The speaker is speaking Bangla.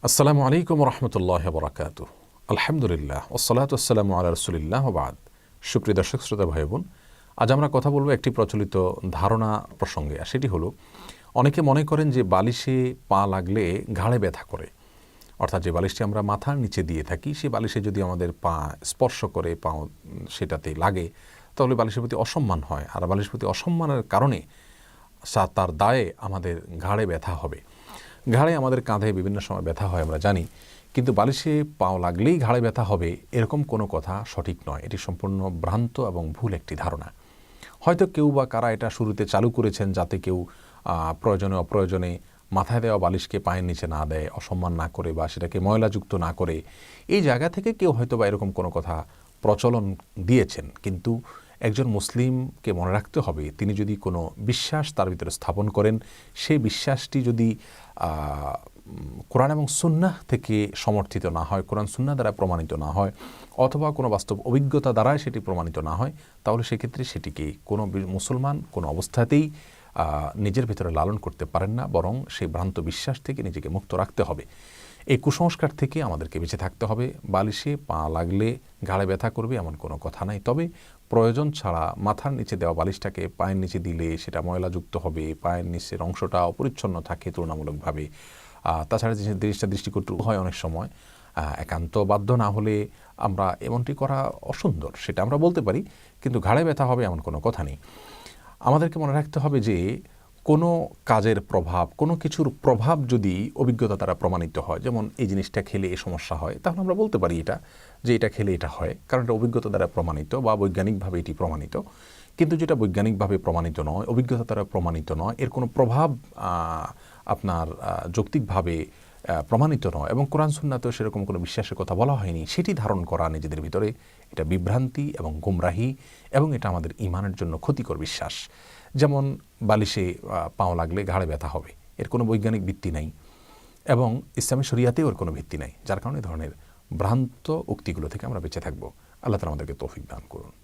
আসসালামু আলাইকুম রহমতুল্লাহ বরাকাতু। আলহামদুলিল্লাহ ওসসালাতু ওয়াসসালামু আলা রাসূলিল্লাহ ওয়া বাদ। সুপ্রিয় দর্শক শ্রোতা ভাই বোন, আজ আমরা কথা বলবো একটি প্রচলিত ধারণা প্রসঙ্গে। আর সেটি হলো, অনেকে মনে করেন যে বালিশে পা লাগলে ঘাড়ে ব্যথা করে। অর্থাৎ যে বালিশটি আমরা মাথার নিচে দিয়ে থাকি, সেই বালিশে যদি আমাদের পা স্পর্শ করে, পা সেটাতে লাগে, তাহলে বালিশের প্রতি অসম্মান হয়। আর বালিশের প্রতি অসম্মানের কারণে তার দায়ে আমাদের ঘাড়ে ব্যথা হবে। ঘাড়ে আমাদের কাঁধে বিভিন্ন সময় ব্যথা হয় আমরা জানি, কিন্তু বালিশে পাও লাগলেই ঘাড়ে ব্যথা হবে এরকম কোনো কথা সঠিক নয়। এটি সম্পূর্ণ ভ্রান্ত এবং ভুল একটি ধারণা। হয়তো কেউ বা কারা এটা শুরুতে চালু করেছেন যাতে কেউ প্রয়োজনে অপ্রয়োজনে মাথায় দেওয়া বালিশকে পায়ের নিচে না দেয়, অসম্মান না করে বা সেটাকে ময়লাযুক্ত না করে। এই জায়গা থেকে কেউ হয়তো বা এরকম কোনো কথা প্রচলন দিয়েছেন। কিন্তু একজন মুসলিমকে মনে রাখতে হবে, তিনি যদি কোনো বিশ্বাস তার ভিতরে স্থাপন করেন, সেই বিশ্বাসটি যদি কোরআন এবং সুন্নাহ থেকে সমর্থিত না হয়, কোরআন সুন্নাহ দ্বারা প্রমাণিত না হয়, অথবা কোনো বাস্তব অভিজ্ঞতা দ্বারাই সেটি প্রমাণিত না হয়, তাহলে সেক্ষেত্রে সেটিকে কোনো মুসলমান কোনো অবস্থাতেই নিজের ভিতরে লালন করতে পারেন না, বরং সেই ভ্রান্ত বিশ্বাস থেকে নিজেকে মুক্ত রাখতে হবে। এই কুসংস্কার থেকে আমাদেরকে বেঁচে থাকতে হবে। বালিশে পা লাগলে ঘাড়ে ব্যথা করবে এমন কোনো কথা নাই। তবে প্রয়োজন ছাড়া মাথার নিচে দেওয়া বালিশটাকে পায়ের নিচে দিলে সেটা ময়লাযুক্ত হবে, পায়ের নিচের অংশটা অপরিচ্ছন্ন থাকে তুলনামূলকভাবে। তাছাড়া জিনিসটা দৃষ্টিকটু হয় অনেক সময়। একান্ত বাধ্য না হলে আমরা এমনটি করা অসুন্দর, সেটা আমরা বলতে পারি, কিন্তু ঘাড়ে ব্যথা হবে এমন কোনো কথা নেই। আমাদেরকে মনে রাখতে হবে যে কোনো কাজের প্রভাব, কোনো কিছুর প্রভাব যদি অভিজ্ঞতা দ্বারা প্রমাণিত হয়, যেমন এই জিনিসটা খেলে এই সমস্যা হয়, তাহলে আমরা বলতে পারি যে এটা খেলে এটা হয়, কারণ এটা অভিজ্ঞতা দ্বারা প্রমাণিত বা বৈজ্ঞানিকভাবে এটি প্রমাণিত। কিন্তু যেটা বৈজ্ঞানিকভাবে প্রমাণিত নয়, অভিজ্ঞতা দ্বারা প্রমাণিত নয়, এর কোনো প্রভাব আপনার যৌক্তিকভাবে প্রমাণিত নয় এবং কোরআন সুন্নাতেও সেরকম কোনো বিশ্বাসের কথা বলা হয়নি, সেটি ধারণ করা নিজেদের ভিতরে এটা বিভ্রান্তি এবং গুমরাহি, এবং এটা আমাদের ঈমানের জন্য ক্ষতিকর বিশ্বাস। যেমন বালিশে পাও লাগলে ঘাড়ে ব্যথা হবে, এর কোনো বৈজ্ঞানিক ভিত্তি নেই এবং ইসলামী শরিয়াতেও এর কোনো ভিত্তি নেই, যার কারণে এই ধরনের ভ্রান্ত উক্তিগুলো থেকে আমরা বেঁচে থাকবো। আল্লাহ তাআলা আমাদেরকে তৌফিক দান করুন।